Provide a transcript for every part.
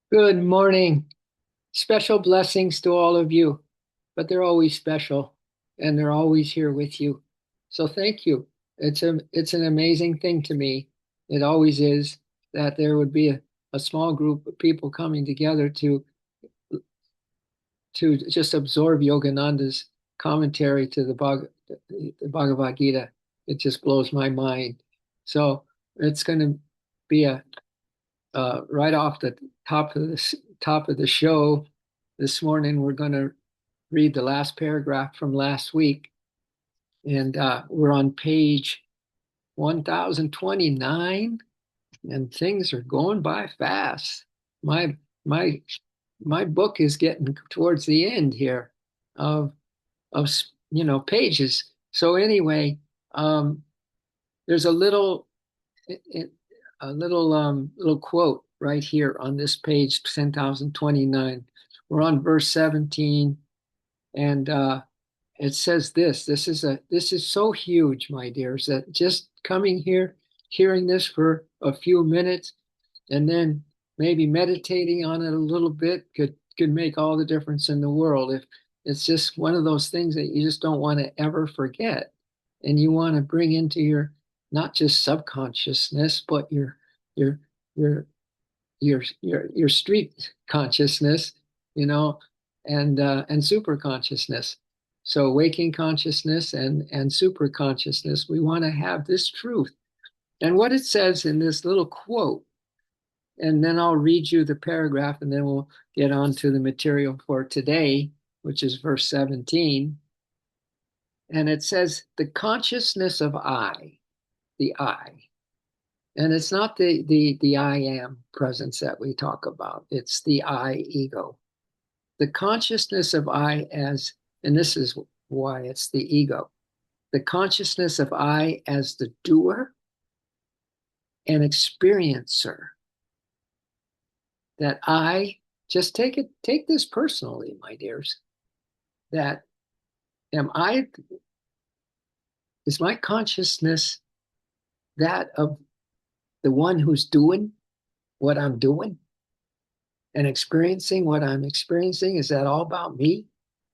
Good morning. Special blessings to all of you, but they're always special and they're always here with you. So thank you. It's an amazing thing to me. It always is that there would be a small group of people coming together to just absorb Yogananda's commentary to the Bhagavad Gita. It just blows my mind. So it's going to be a right off the top of the show this morning. We're going to read the last paragraph from last week, and we're on page 1029, and things are going by fast. My my my book is getting towards the end here of of pages. So anyway, um, there's a little quote right here on this page 10,029. We're on verse 17, and it says this. This is so huge, my dears, that just coming here, hearing this for a few minutes, and then maybe meditating on it a little bit could make all the difference in the world. If it's just one of those things that you just don't want to ever forget, and you want to bring into your not just subconsciousness, but your your your street consciousness, you know, and super consciousness. So waking consciousness and super consciousness, we want to have this truth. And what it says in this little quote, and then I'll read you the paragraph, and then we'll get on to the material for today, which is verse 17. And it says, the consciousness of I, the I. And it's not the I am presence that we talk about. It's the I ego. The consciousness of I as, and this is why it's the ego, the consciousness of I as the doer and experiencer. That I just take this personally, my dears, that am I, is my consciousness that of the one who's doing what I'm doing and experiencing what I'm experiencing? Is that all about me?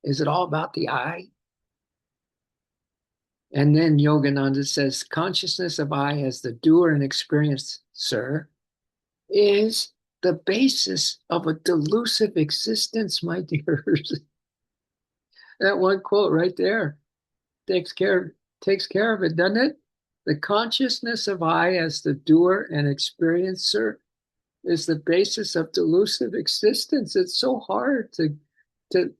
Is it all about the I? And then Yogananda says, consciousness of I as the doer and experiencer is the basis of a delusive existence, my dears. That one quote right there takes care of it, doesn't it? The consciousness of I as the doer and experiencer is the basis of delusive existence. It's so hard to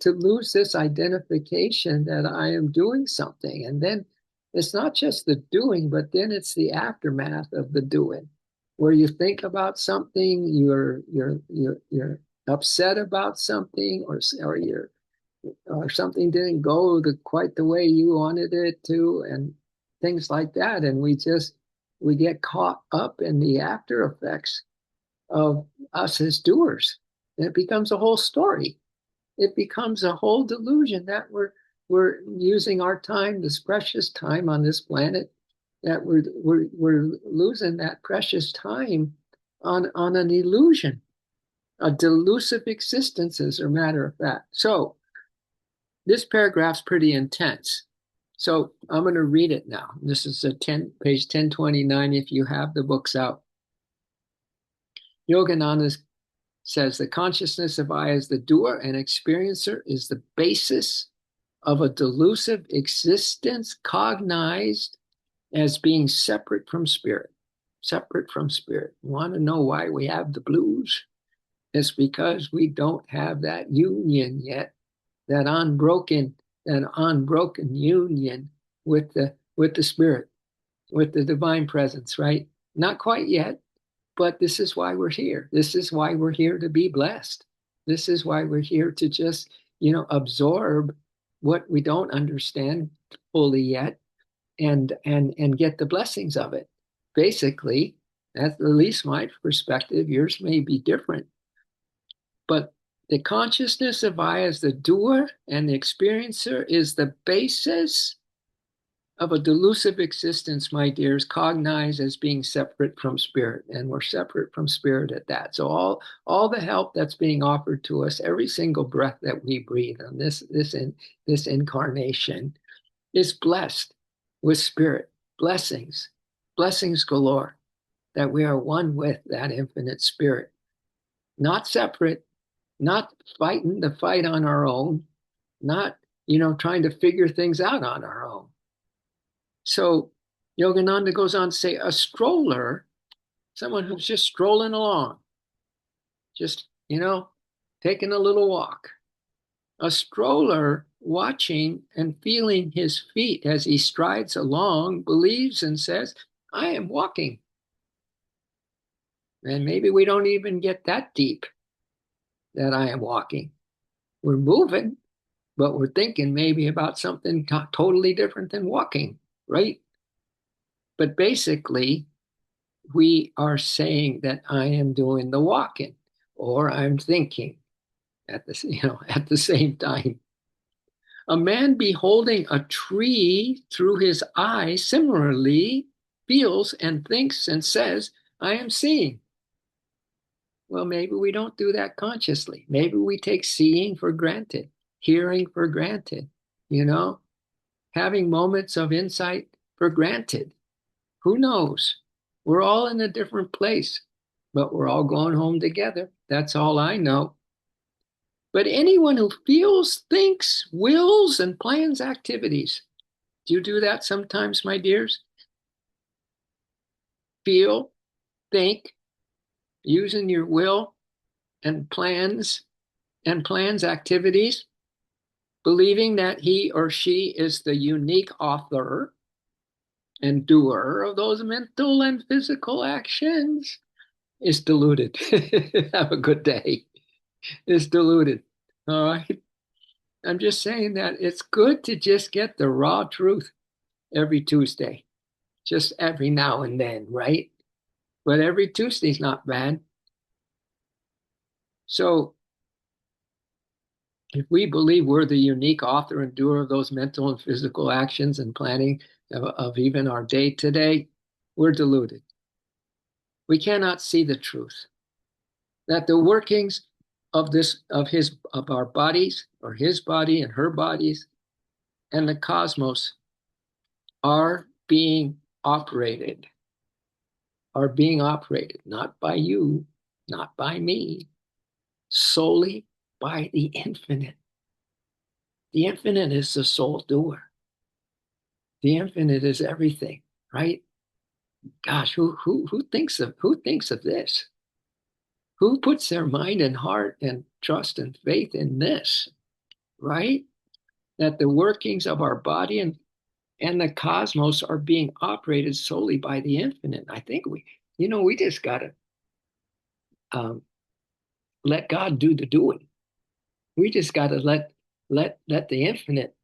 lose this identification that I am doing something. And then it's not just the doing, but then it's the aftermath of the doing, where you think about something, you're upset about something, or something didn't go quite the way you wanted it to, and things like that. And we get caught up in the after effects of us as doers. And it becomes a whole story. It becomes a whole delusion that we're using our time, this precious time on this planet, that we're losing that precious time on an illusion, a delusive existence, as a matter of fact. So this paragraph's pretty intense. So I'm going to read it now. This is page 1029 if you have the books out. Yogananda says the consciousness of I as the doer and experiencer is the basis of a delusive existence cognized as being separate from spirit. Separate from spirit. You want to know why we have the blues? It's because we don't have that union yet, that unbroken union with the spirit, with the divine presence, right? Not quite yet, but this is why we're here. This is why we're here to be blessed. This is why we're here to just, absorb what we don't understand fully yet, and get the blessings of it. Basically, that's at least my perspective. Yours may be different, but the consciousness of I as the doer and the experiencer is the basis of a delusive existence, my dears, cognized as being separate from spirit, and we're separate from spirit at that. So all the help that's being offered to us, every single breath that we breathe on this incarnation, is blessed with spirit blessings, blessings galore. That we are one with that infinite spirit, not separate, not fighting the fight on our own, not trying to figure things out on our own. So Yogananda goes on to say a stroller, someone who's just strolling along, just, taking a little walk. A stroller watching and feeling his feet as he strides along believes and says, I am walking. And maybe we don't even get that deep that I am walking. We're moving, but we're thinking maybe about something totally different than walking, right? But basically, we are saying that I am doing the walking or I'm thinking at at the same time. A man beholding a tree through his eye similarly feels and thinks and says, I am seeing. Well, maybe we don't do that consciously. Maybe we take seeing for granted, hearing for granted, you know, having moments of insight for granted. Who knows? We're all in a different place, but we're all going home together. That's all I know. But anyone who feels, thinks, wills, and plans activities, do you do that sometimes, my dears? Feel, think, using your will and plans activities, believing that he or she is the unique author and doer of those mental and physical actions is deluded. Have a good day. Is deluded. All right. I'm just saying that it's good to just get the raw truth every Tuesday, just every now and then, right? But every Tuesday's not bad. So if we believe we're the unique author and doer of those mental and physical actions and planning of even our day today, we're deluded. We cannot see the truth that the workings of our bodies or his body and her bodies and the cosmos are being operated, not by you, not by me, solely by the infinite. The infinite is the sole doer. The infinite is everything, right? Gosh, who thinks of this? Who puts their mind and heart and trust and faith in this, right? That the workings of our body and the cosmos are being operated solely by the infinite. I think we just got to um, let God do the doing. We just got to let the infinite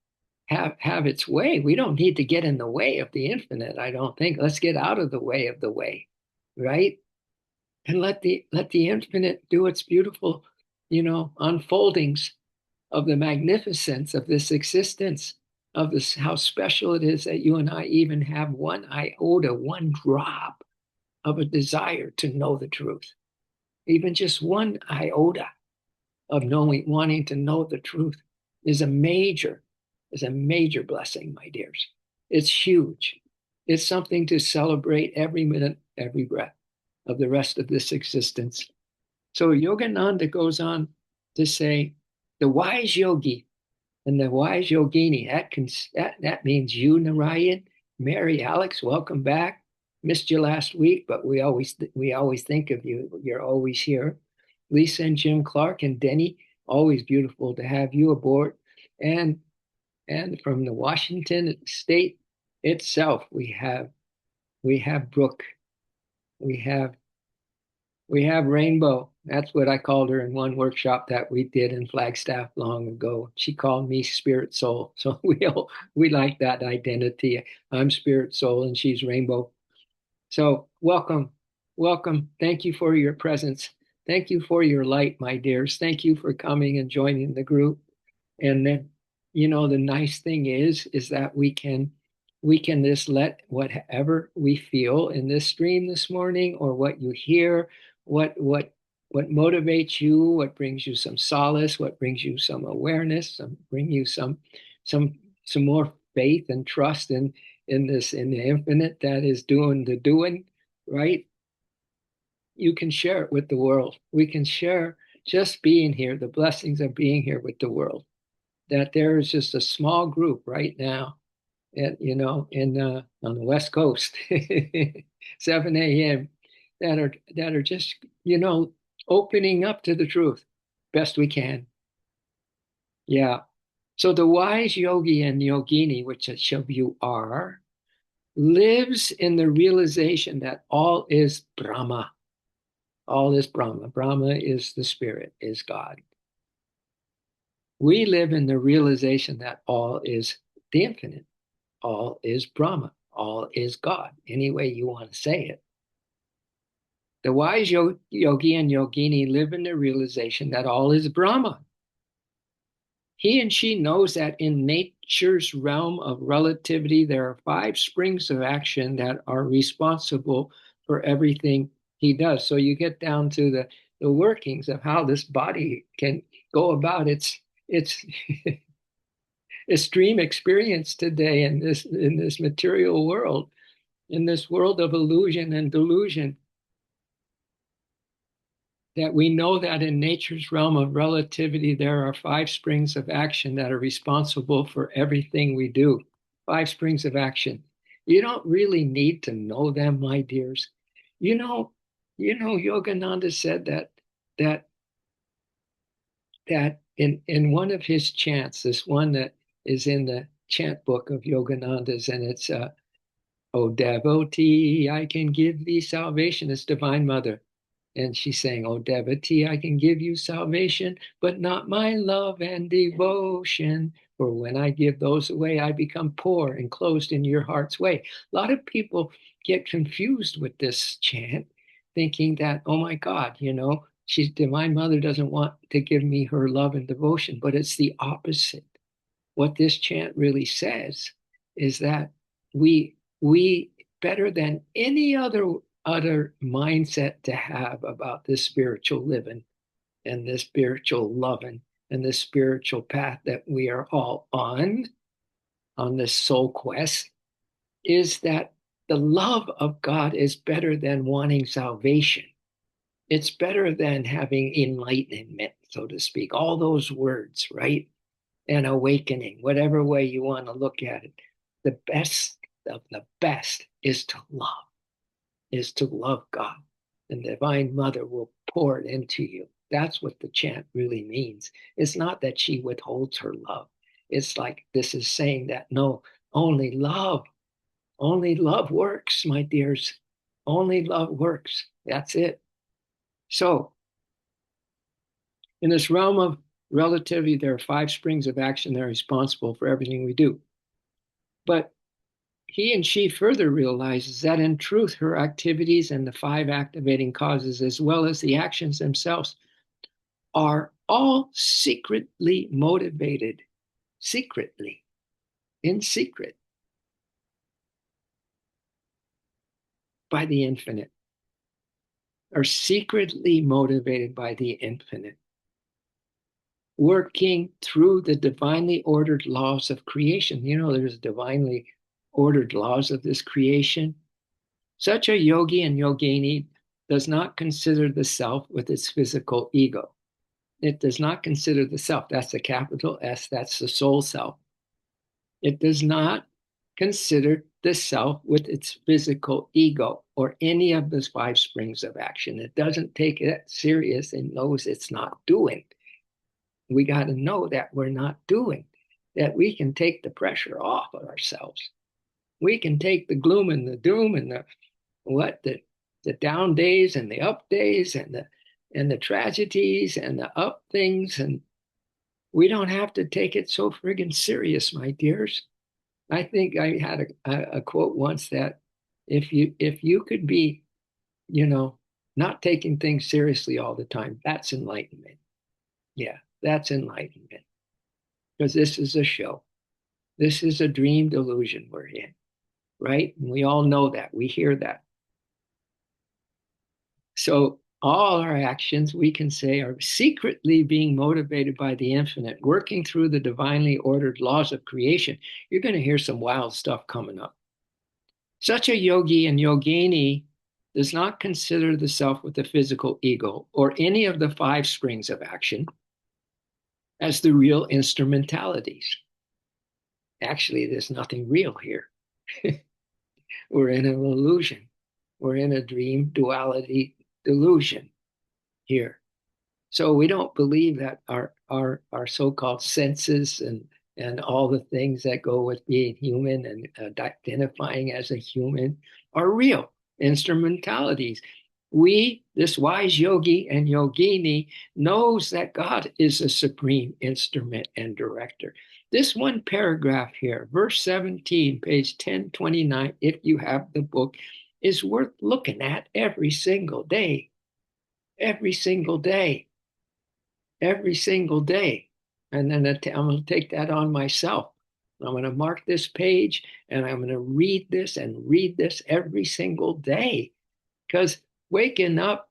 have its way. We don't need to get in the way of the infinite, I don't think. Let's get out of the way of the way, right? And let the infinite do its beautiful, unfoldings of the magnificence of this existence, of this how special it is that you and I even have one iota, one drop of a desire to know the truth. Even just one iota of wanting to know the truth is a major, blessing, my dears. It's huge. It's something to celebrate every minute, every breath of the rest of this existence. So Yogananda goes on to say, the wise yogi and the wise yogini, that means you, Narayan, Mary, Alex, welcome back. Missed you last week, but we always think of you. You're always here. Lisa and Jim Clark and Denny, always beautiful to have you aboard. And from the Washington state itself, we have Brooke, we have Rainbow. That's what I called her in one workshop that we did in Flagstaff long ago. She called me Spirit Soul. So we like that identity. I'm Spirit Soul and she's Rainbow. So welcome, welcome. Thank you for your presence. Thank you for your light, my dears. Thank you for coming and joining the group. And then, the nice thing is that we can we can just let whatever we feel in this stream this morning, or what you hear, what motivates you, what brings you some solace, what brings you some awareness, bring you some some more faith and trust in the infinite that is doing the doing, right? You can share it with the world. We can share just being here, the blessings of being here with the world. That there is just a small group right now, in on the West Coast, 7 a.m. that are just opening up to the truth best we can. Yeah. So the wise yogi and yogini, which each of you are, lives in the realization that all is Brahma. All is Brahma. Brahma is the spirit, is God. We live in the realization that all is the infinite. All is Brahma. All is God, any way you want to say it. The wise yogi and yogini live in the realization that all is Brahma. He and she knows that in nature's realm of relativity, there are five springs of action that are responsible for everything he does. So you get down to the workings of how this body can go about its extreme experience today in this material world, in this world of illusion and delusion. That we know that in nature's realm of relativity, there are five springs of action that are responsible for everything we do. Five springs of action. You don't really need to know them, my dears. You know, Yogananda said that that in one of his chants, this one that is in the chant book of Yogananda's, and it's "O devotee, I can give thee salvation." It's Divine Mother. And she's saying, "Oh, devotee, I can give you salvation, but not my love and devotion. For when I give those away, I become poor and closed in your heart's way." A lot of people get confused with this chant, thinking that, oh my God, she's Divine Mother doesn't want to give me her love and devotion, but it's the opposite. What this chant really says is that we better than any other mindset to have about this spiritual living and this spiritual loving and this spiritual path that we are all on this soul quest, is that the love of God is better than wanting salvation. It's better than having enlightenment, so to speak. All those words, right? And awakening, whatever way you want to look at it. The best of the best is to love God. And the Divine Mother will pour it into you. That's what the chant really means. It's not that she withholds her love. It's like this is saying that no, only love works, my dears. Only love works. That's it. So, in this realm of relativity, there are five springs of action that are responsible for everything we do. But he and she further realizes that in truth, her activities and the five activating causes, as well as the actions themselves, are all secretly motivated, secretly, in secret, by the infinite, are secretly motivated by the infinite, working through the divinely ordered laws of creation. There's divinely ordered laws of this creation. Such a yogi and yogini does not consider the self with its physical ego. It does not consider the self. That's the capital S, that's the soul self. It does not consider the self with its physical ego or any of those five springs of action. It doesn't take it serious and knows it's not doing. We got to know that we're not doing, that we can take the pressure off of ourselves. We can take the gloom and the doom and the down days and the up days and the tragedies and the up things, and we don't have to take it so friggin' serious, my dears. I think I had a quote once that if you could be, not taking things seriously all the time, that's enlightenment. Yeah, that's enlightenment. Because this is a show. This is a dream delusion we're in. right? And we all know that. We hear that. So all our actions, we can say, are secretly being motivated by the infinite, working through the divinely ordered laws of creation. You're going to hear some wild stuff coming up. Such a yogi and yogini does not consider the self with the physical ego or any of the five springs of action as the real instrumentalities. Actually, there's nothing real here. We're in an illusion. We're in a dream duality delusion here. So we don't believe that our so-called senses and all the things that go with being human and identifying as a human are real instrumentalities. We, this wise yogi and yogini, knows that God is a supreme instrument and director. This one paragraph here, verse 17, page 1029, if you have the book, is worth looking at every single day. Every single day. Every single day. And then I'm going to take that on myself. I'm going to mark this page and I'm going to read this every single day. Because waking up,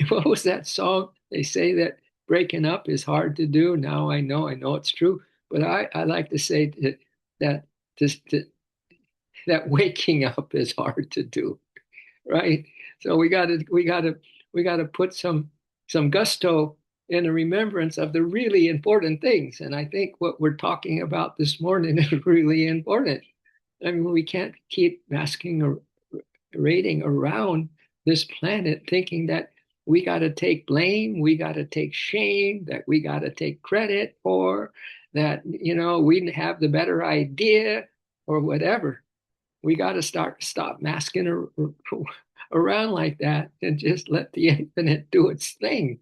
what was that song? They say that breaking up is hard to do. Now I know it's true. But I like to say that, just that waking up is hard to do, right? So we gotta put some gusto in the remembrance of the really important things. And I think what we're talking about this morning is really important. I mean, we can't keep masquerading around this planet thinking that we got to take blame, we got to take shame, that we got to take credit for, that, we didn't have the better idea or whatever. We got to stop masking around like that and just let the infinite do its thing,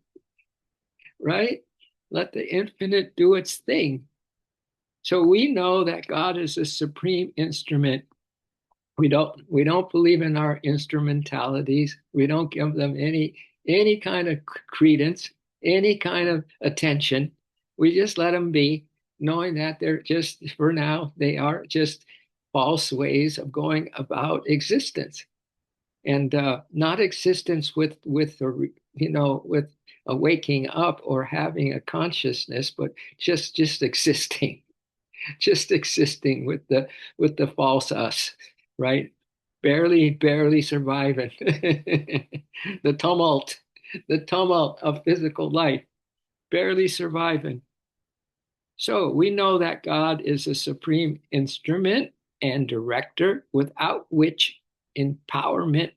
right? Let the infinite do its thing. So we know that God is a supreme instrument. We don't believe in our instrumentalities. We don't give them any kind of credence, any kind of attention. We just let them be, knowing that they're just, for now, they are just false ways of going about existence, and not existence with with a waking up or having a consciousness, but just existing, just existing with the false us, right? Barely surviving the tumult, the tumult of physical life, barely surviving. So we know that God is a supreme instrument and director without which empowerment,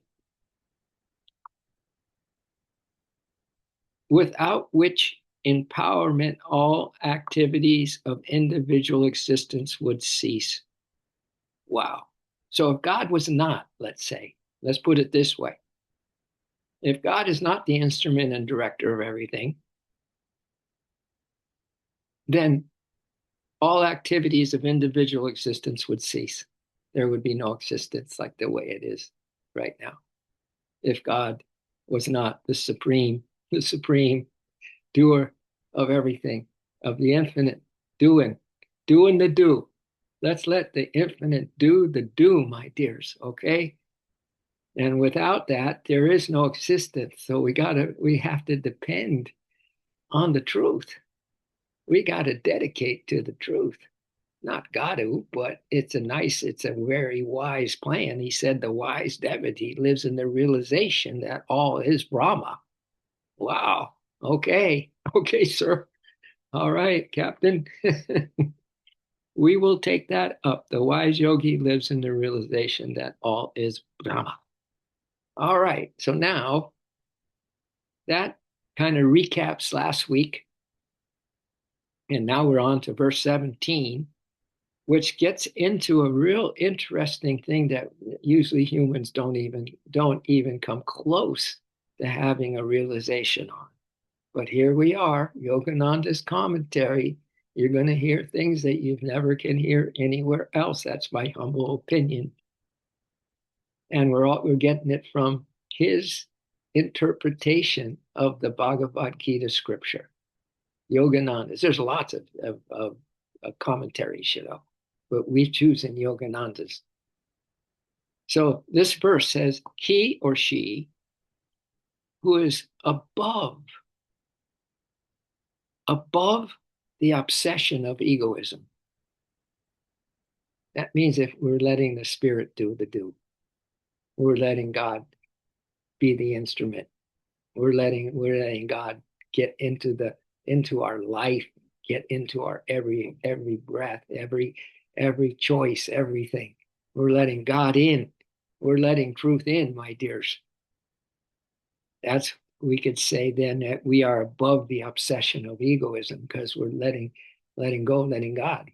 all activities of individual existence would cease. Wow. So if God was not, let's put it this way, if God is not the instrument and director of everything, then all activities of individual existence would cease. There would be no existence like the way it is right now. If God was not the supreme doer of everything, of the infinite doing the do. Let's let the infinite do the do, my dears, okay? And without that, there is no existence. So we have to depend on the truth. We got to dedicate to the truth. Not got to, but it's a very wise plan. He said the wise devotee lives in the realization that all is Brahma. Wow. Okay. Okay, sir. All right, Captain. We will take that up. The wise yogi lives in the realization that all is Brahma. All right. So now that kind of recaps last week. And now we're on to verse 17, which gets into a real interesting thing that usually humans don't even come close to having a realization on. But here we are, Yogananda's commentary. You're going to hear things that you never can hear anywhere else. That's my humble opinion. And we're getting it from his interpretation of the Bhagavad Gita scripture. Yogananda's. There's lots of commentaries, but we've chosen Yogananda's. So this verse says, he or she who is above the obsession of egoism. That means if we're letting the Spirit do the do, we're letting God be the instrument. We're letting God get into our life, get into our every breath, every choice, everything. We're letting God in. We're letting truth in, my dears. That's we could say then that we are above the obsession of egoism because we're letting go, letting God.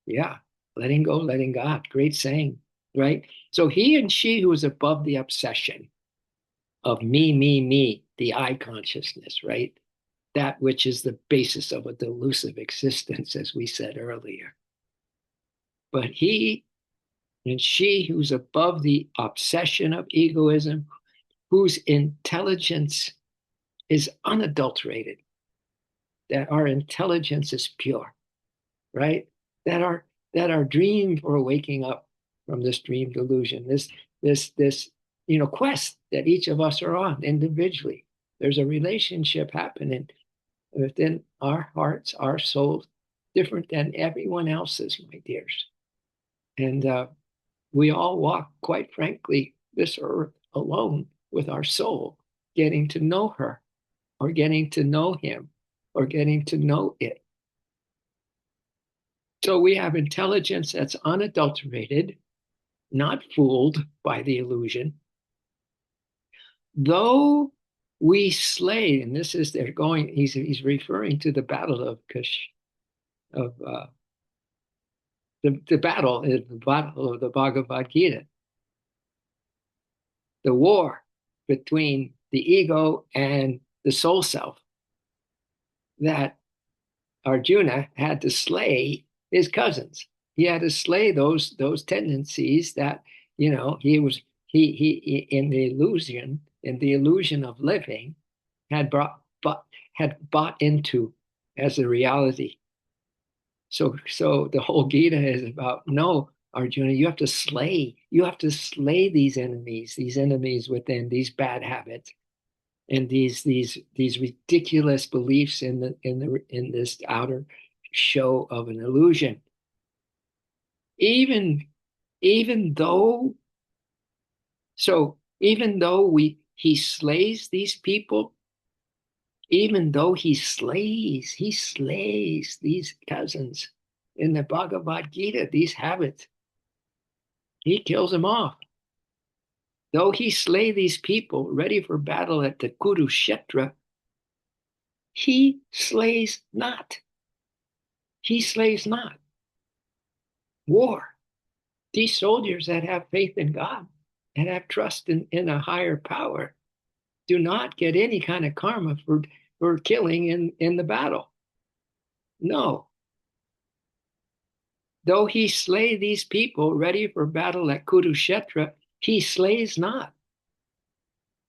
Yeah, letting go, letting God. Great saying, right? So he and she who is above the obsession of me, the I consciousness, right? That which is the basis of a delusive existence, as we said earlier. But he and she who's above the obsession of egoism, whose intelligence is unadulterated, that our intelligence is pure, right? That our dream for waking up from this dream delusion, this quest that each of us are on individually. There's a relationship happening within our hearts, our souls, different than everyone else's, my dears. And we all walk, quite frankly, this earth alone with our soul, getting to know her, or getting to know him, or getting to know it. So we have intelligence that's unadulterated, not fooled by the illusion. Though we slay, and this is they're going, he's referring to the battle of Kush, of the battle is the battle of the Bhagavad Gita, the war between the ego and the soul self that Arjuna had to slay his cousins. He had to slay those tendencies that he was he in the illusion of living had had bought into as a reality. So the whole Gita is about, no, Arjuna, you have to slay these enemies within, these bad habits and these ridiculous beliefs in this outer show of an illusion. Even even though even though we he slays these people, even though he slays these cousins in the Bhagavad Gita, these habits, he kills them off. Though he slay these people ready for battle at the Kurukshetra, he slays not. He slays not. War. These soldiers that have faith in God and have trust in a higher power do not get any kind of karma for killing in the battle. No. Though he slay these people ready for battle at Kurukshetra, he slays not.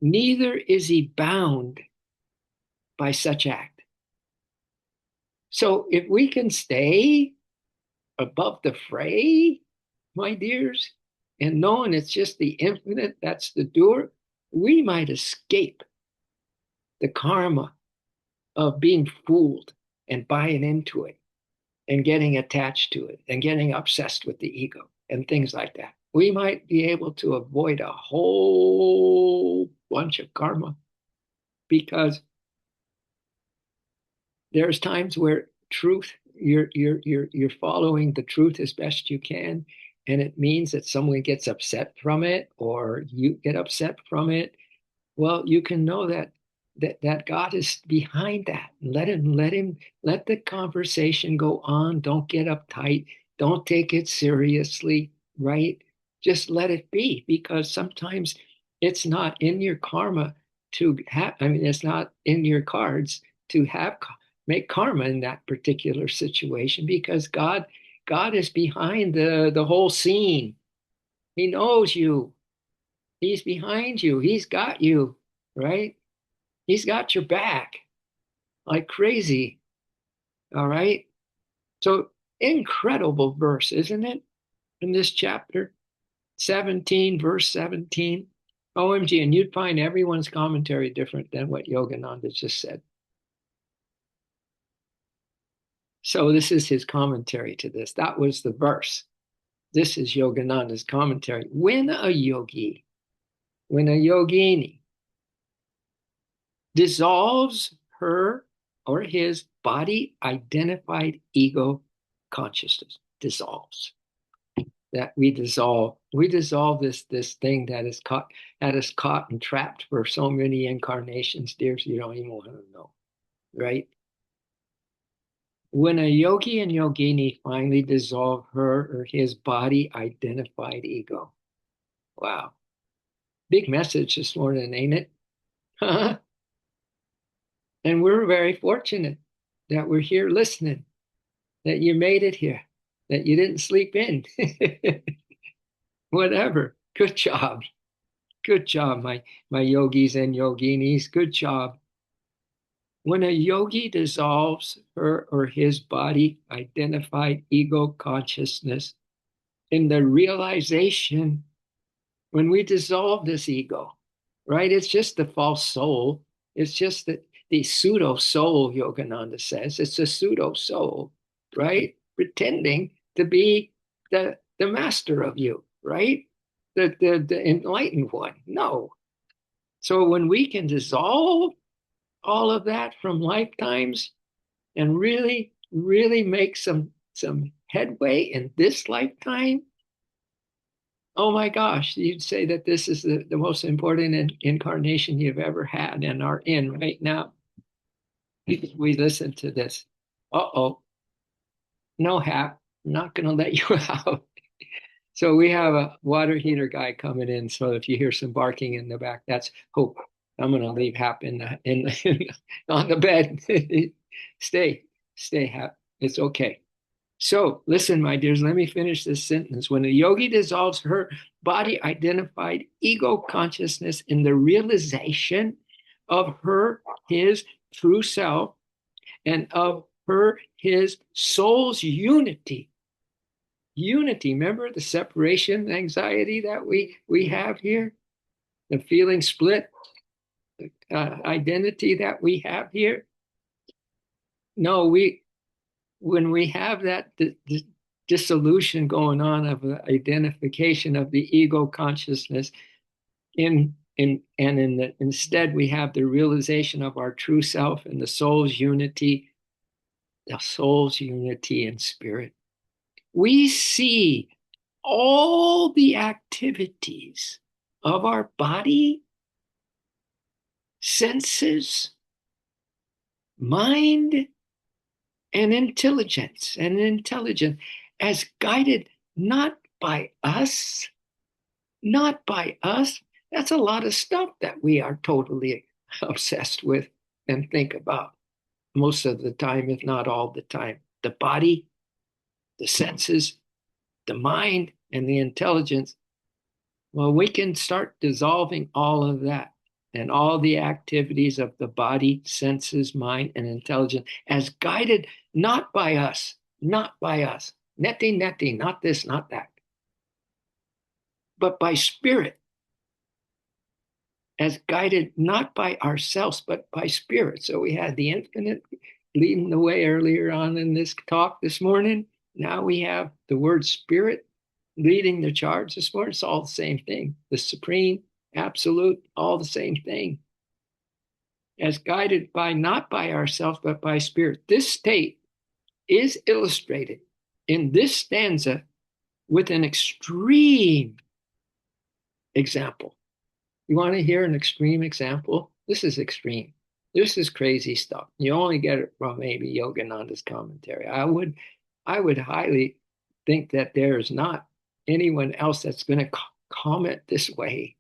Neither is he bound by such act. So if we can stay above the fray, my dears, and knowing it's just the infinite that's the doer, we might escape the karma of being fooled and buying into it and getting attached to it and getting obsessed with the ego and things like that. We might be able to avoid a whole bunch of karma because there's times where truth, you're following the truth as best you can, and it means that someone gets upset from it or you get upset from it. Well, you can know that God is behind that. Let the conversation go on. Don't get uptight. Don't take it seriously, right? Just let it be, because sometimes it's not in your karma to have, I mean, it's not in your cards to have make karma in that particular situation, because God is behind the whole scene. He knows you. He's behind you. He's got you, right? He's got your back like crazy. All right. So incredible verse, isn't it? In this chapter. 17, verse 17. OMG, and you'd find everyone's commentary different than what Yogananda just said. So this is his commentary to this. That was the verse. This is Yogananda's commentary. When a yogini dissolves her or his body identified ego consciousness, dissolves. That we dissolve this thing that is caught and trapped for so many incarnations, dears, you don't even want to know, right? When a yogi and yogini finally dissolve her or his body identified ego. Wow. Big message this morning, ain't it? And we're very fortunate that we're here listening, that you made it here, that you didn't sleep in. Whatever. Good job. Good job, my yogis and yoginis. Good job. When a yogi dissolves her or his body identified ego consciousness in the realization, when we dissolve this ego, right? It's just the false soul. It's just the pseudo soul, Yogananda says. It's a pseudo soul, right? Pretending to be the master of you, right? The enlightened one. No. So when we can dissolve all of that from lifetimes and really, really make some headway in this lifetime, oh my gosh, you'd say that this is the most important incarnation you've ever had and are in right now. We listen to this. Uh-oh, no Hap, I'm not going to let you out. So we have a water heater guy coming in. So if you hear some barking in the back, that's Hope. I'm going to leave Hap on the bed. Stay, Hap. It's okay. So listen, my dears, let me finish this sentence. When a yogi dissolves her body identified ego consciousness in the realization of his true self, and of his soul's unity. Unity, remember the separation anxiety that we have here? The feeling split identity that we have here? No, when we have that dissolution going on of identification of the ego consciousness instead we have the realization of our true self and the soul's unity in spirit. We see all the activities of our body, senses, mind, and intelligence as guided not by us. That's a lot of stuff that we are totally obsessed with and think about most of the time, if not all the time. The body, the senses, the mind, and the intelligence. Well, we can start dissolving all of that and all the activities of the body, senses, mind, and intelligence as guided not by us. Neti, not this, not that. But by spirit, as guided not by ourselves, but by spirit. So we had the infinite leading the way earlier on in this talk this morning. Now we have the word spirit leading the charge this morning. It's all the same thing. The supreme, absolute, all the same thing. As guided by not by ourselves, but by spirit. This state is illustrated in this stanza with an extreme example. You want to hear an extreme example? This is extreme. This is crazy stuff. You only get it from maybe Yogananda's commentary. I would highly think that there is not anyone else that's going to comment this way.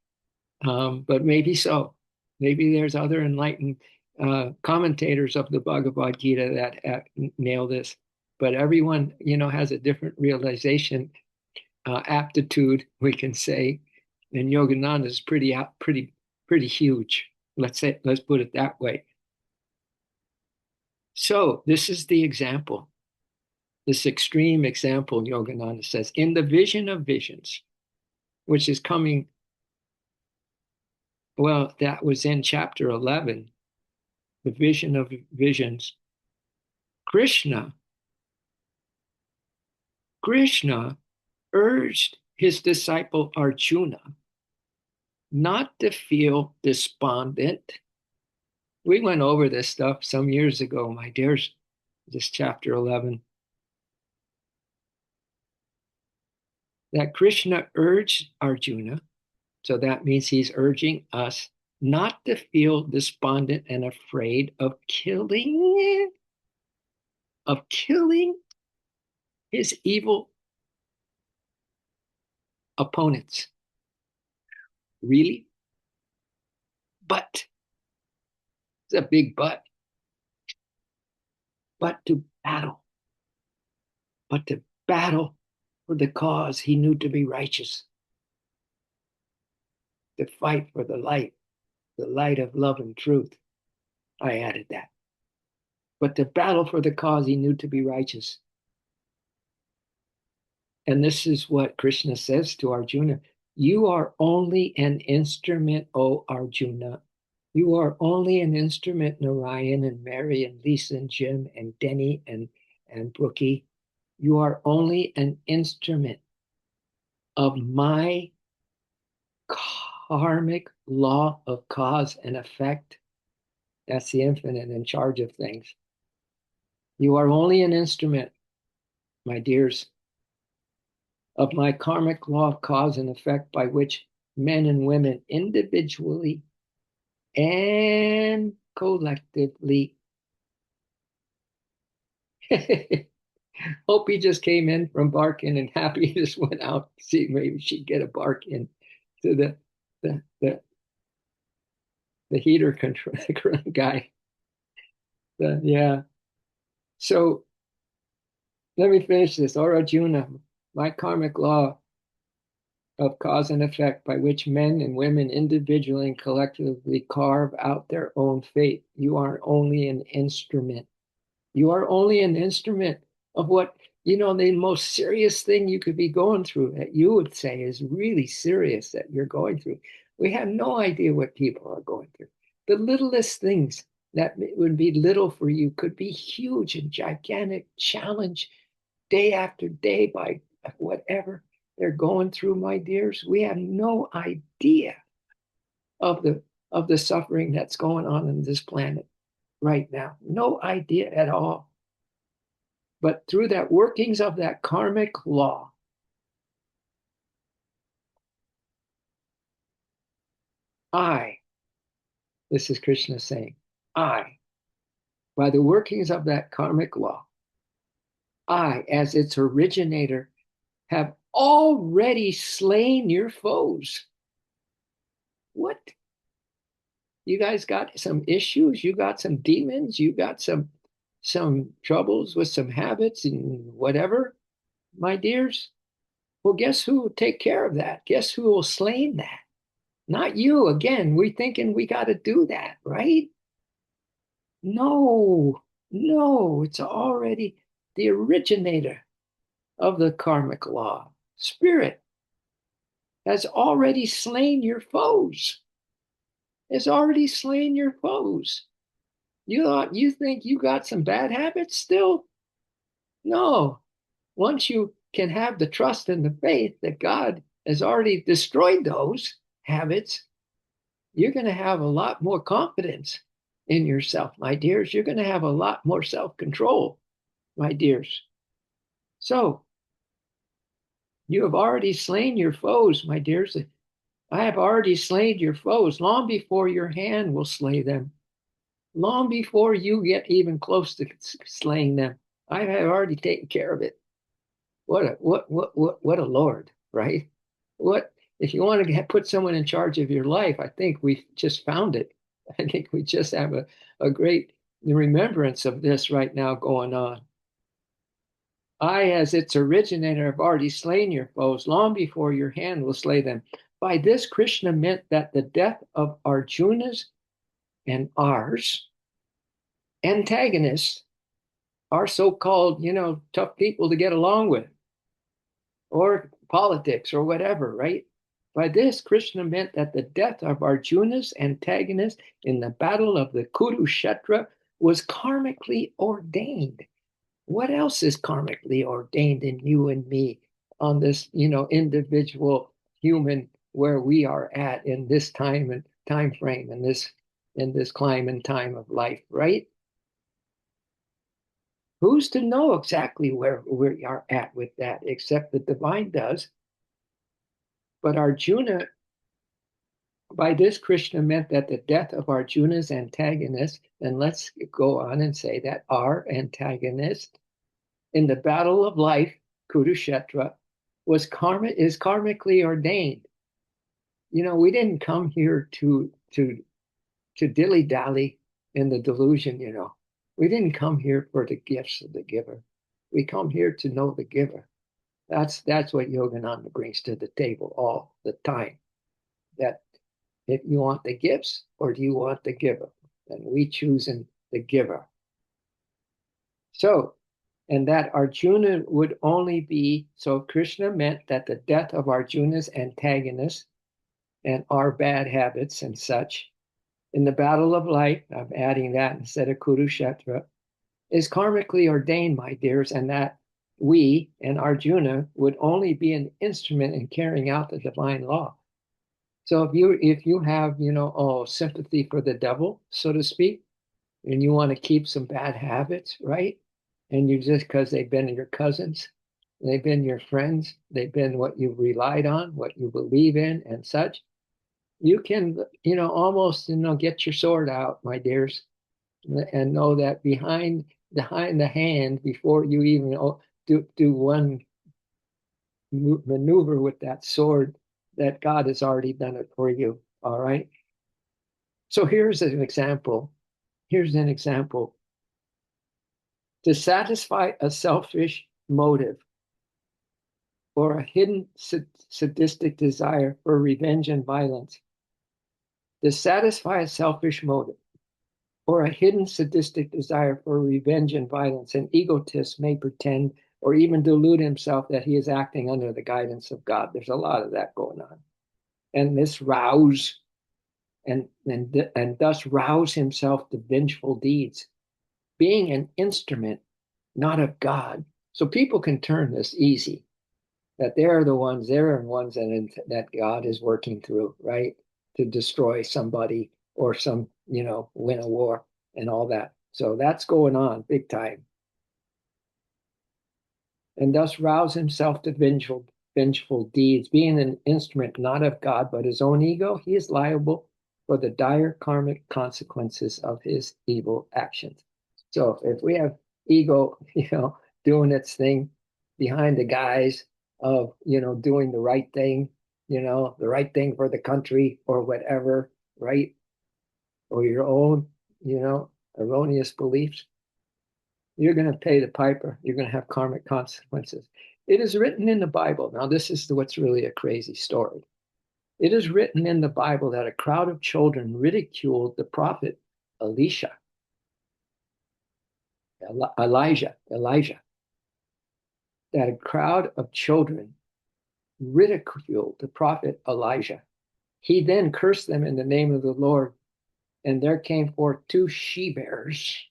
But maybe so. Maybe there's other enlightened commentators of the Bhagavad Gita that nail this. But everyone, has a different realization, aptitude, we can say. And Yogananda is pretty huge. Let's put it that way. So this is the example, this extreme example. Yogananda says, in the vision of visions, which is coming. Well, that was in chapter 11, the vision of visions. Krishna, Krishna urged his disciple Arjuna not to feel despondent. We went over this stuff some years ago, my dears, this chapter 11. That Krishna urged Arjuna, so that means he's urging us not to feel despondent and afraid of killing his evil opponents. Really? But, it's a big but to battle, but to battle for the cause he knew to be righteous, to fight for the light of love and truth. I added that. But to battle for the cause he knew to be righteous. And this is what Krishna says to Arjuna. You are only an instrument, O Arjuna. You are only an instrument, Narayan and Mary and Lisa and Jim and Denny and Brookie. You are only an instrument of my karmic law of cause and effect. That's the infinite in charge of things. You are only an instrument, my dears, of my karmic law of cause and effect by which men and women individually and collectively. Hope he just came in from barking and happy just went out to see maybe she'd get a bark in to the heater control guy. Yeah. So let me finish this. Or Arjuna, my karmic law of cause and effect by which men and women individually and collectively carve out their own fate. You are only an instrument. You are only an instrument of what, the most serious thing you could be going through that you would say is really serious that you're going through. We have no idea what people are going through. The littlest things that would be little for you could be huge and gigantic challenge day after day by whatever they're going through, my dears. We have no idea of the suffering that's going on this planet right now. No idea at all. But through that workings of that karmic law, this is Krishna saying, by the workings of that karmic law, as its originator, have already slain your foes. What? You guys got some issues? You got some demons? You got some troubles with some habits and whatever, my dears? Well, guess who will take care of that? Guess who will slay that? Not you. Again, we're thinking we got to do that, right? No, no, it's already the originator of the karmic law. Spirit has already slain your foes. Has already slain your foes. You think you got some bad habits still? No. Once you can have the trust and the faith that God has already destroyed those habits, you're going to have a lot more confidence in yourself, my dears. You're going to have a lot more self-control, my dears. So, you have already slain your foes, my dears. I have already slain your foes long before your hand will slay them. Long before you get even close to slaying them, I have already taken care of it. What a Lord, right? What if you want to put someone in charge of your life? I think we just found it. I think we just have a great remembrance of this right now going on. As its originator, have already slain your foes long before your hand will slay them. By this, Krishna meant that the death of Arjuna's and ours antagonists are so-called, tough people to get along with, or politics or whatever, right? By this, Krishna meant that the death of Arjuna's antagonist in the battle of the Kurukshetra was karmically ordained. What else is karmically ordained in you and me on this, individual human where we are at in this time and time frame in this climb and time of life, right? Who's to know exactly where we are at with that, except the divine does? But Arjuna, by this, Krishna meant that the death of Arjuna's antagonist, and let's go on and say that our antagonist in the battle of life, Kurukshetra, is karmically ordained. We didn't come here to dilly dally in the delusion. We didn't come here for the gifts of the giver. We come here to know the giver. That's what Yogananda brings to the table all the time. That if you want the gifts or do you want the giver? And we choose in the giver. So, and that Arjuna would only be, so Krishna meant that the death of Arjuna's antagonist and our bad habits and such in the battle of life, I'm adding that instead of Kurukshetra, is karmically ordained, my dears, and that we and Arjuna would only be an instrument in carrying out the divine law. So if you have, sympathy for the devil, so to speak, and you want to keep some bad habits, right? And you just because they've been your cousins, they've been your friends, they've been what you relied on, what you believe in, and such, you can, almost, get your sword out, my dears, and know that behind the hand, before you even do one maneuver with that sword, that God has already done it for you. All right. So here's an example. Here's an example. To satisfy a selfish motive or a hidden sadistic desire for revenge and violence, to satisfy a selfish motive or a hidden sadistic desire for revenge and violence, an egotist may pretend or even delude himself that he is acting under the guidance of God. There's a lot of that going on. And this rouse and thus rouse himself to vengeful deeds, being an instrument, not of God. So people can turn this easy, that they're the ones that God is working through, right? To destroy somebody or win a war and all that. So that's going on big time. And thus rouse himself to vengeful deeds, being an instrument not of God, but his own ego, he is liable for the dire karmic consequences of his evil actions. So if we have ego, doing its thing behind the guise of, doing the right thing, the right thing for the country or whatever, right? Or your own, erroneous beliefs, you're going to pay the piper. You're going to have karmic consequences. It is written in the Bible. Now, this is what's really a crazy story. It is written in the Bible that a crowd of children ridiculed the prophet Elijah, that a crowd of children ridiculed the prophet Elijah. He then cursed them in the name of the Lord, and there came forth two she-bears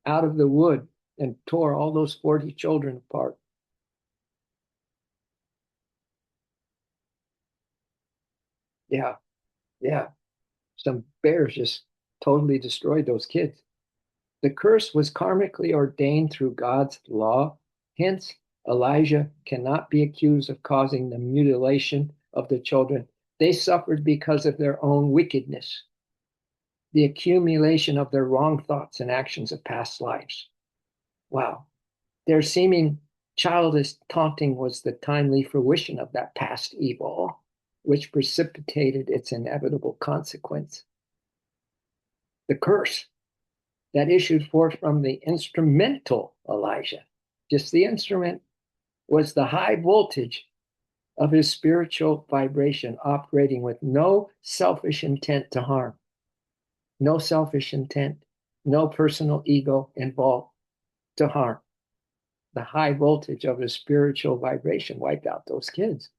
out of the wood and tore all those 40 children apart. Yeah, yeah. Some bears just totally destroyed those kids. The curse was karmically ordained through God's law. Hence, Elijah cannot be accused of causing the mutilation of the children. They suffered because of their own wickedness, the accumulation of their wrong thoughts and actions of past lives. Wow. Their seeming childish taunting was the timely fruition of that past evil, which precipitated its inevitable consequence. The curse that issued forth from the instrumental Elijah, just the instrument, was the high voltage of his spiritual vibration operating with no selfish intent to harm, no selfish intent, no personal ego involved to harm. The high voltage of his spiritual vibration wiped out those kids.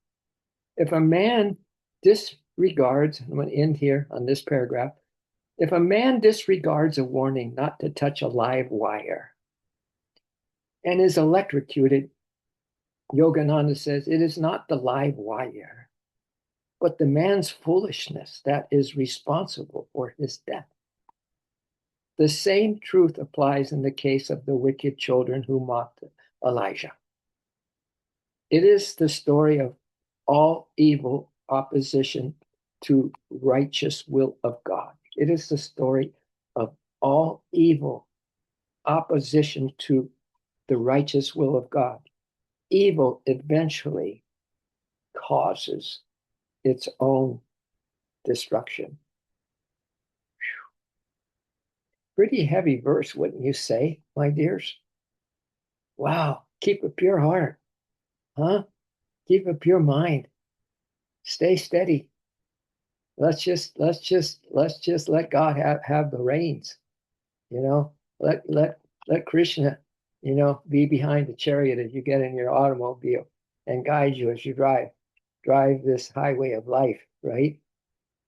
If a man disregards, I'm going to end here on this paragraph. If a man disregards a warning not to touch a live wire and is electrocuted, Yogananda says it is not the live wire, but the man's foolishness that is responsible for his death. The same truth applies in the case of the wicked children who mocked Elijah. It is the story of all evil opposition to righteous will of God. It is the story of all evil opposition to the righteous will of God. Evil eventually causes its own destruction. Pretty heavy verse, wouldn't you say, my dears? Wow, keep a pure heart, huh? Keep a pure mind. Stay steady. Let's just let God have the reins. You know, let Krishna, be behind the chariot as you get in your automobile and guide you as you drive this highway of life, right?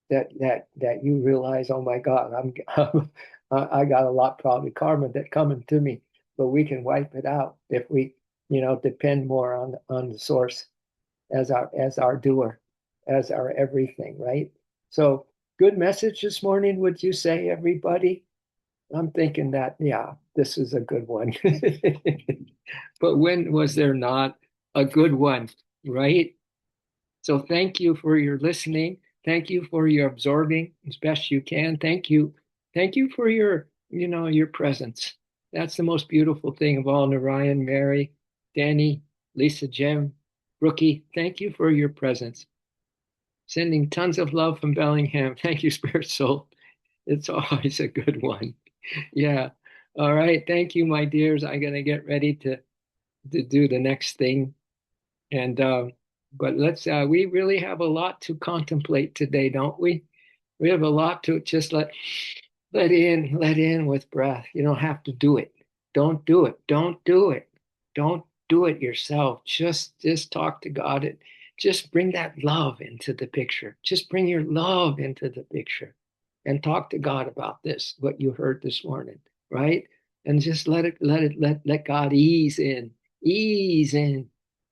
That you realize, oh my God, I got a lot probably karma that coming to me, but we can wipe it out if we, depend more on the source as our doer, as our everything, right? So good message this morning, would you say, everybody? I'm thinking that, yeah, this is a good one. But when was there not a good one, right? So thank you for your listening. Thank you for your absorbing as best you can. Thank you. Thank you for your presence. That's the most beautiful thing of all. Narayan, Mary, Danny, Lisa, Jim, Brookie, thank you for your presence. Sending tons of love from Bellingham. Thank you, Spirit Soul. It's always a good one. Yeah. All right. Thank you, my dears. I'm gonna get ready to do the next thing. And but we really have a lot to contemplate today, don't we? We have a lot to just let in with breath. You don't have to do it. Don't do it. Don't do it. Don't do it yourself. Just talk to God and just bring that love into the picture. Just bring your love into the picture and talk to God about this, what you heard this morning, right? And just let God ease in,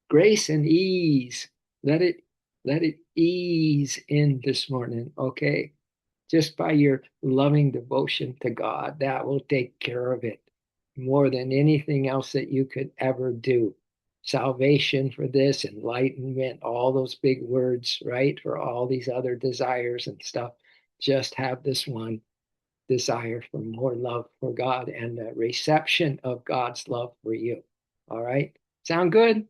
grace and ease. Let it ease in this morning, okay? Just by your loving devotion to God, that will take care of it more than anything else that you could ever do. Salvation for this, enlightenment, all those big words, right? For all these other desires and stuff. Just have this one desire for more love for God and the reception of God's love for you. All right. Sound good?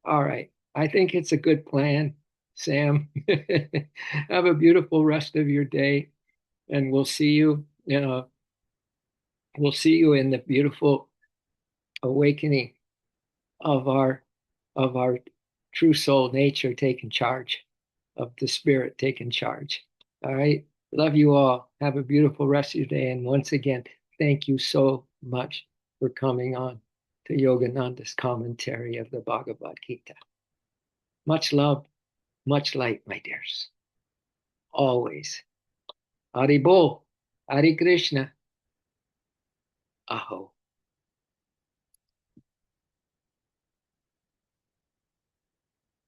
All right. I think it's a good plan, Sam. Have a beautiful rest of your day, and we'll see you in the beautiful awakening of our true soul nature taking charge, of the spirit taking charge. All right. Love you all. Have a beautiful rest of your day. And once again, thank you so much for coming on to Yogananda's commentary of the Bhagavad Gita. Much love, much light, my dears. Always. Hari Bol, Hari Krishna. Aho.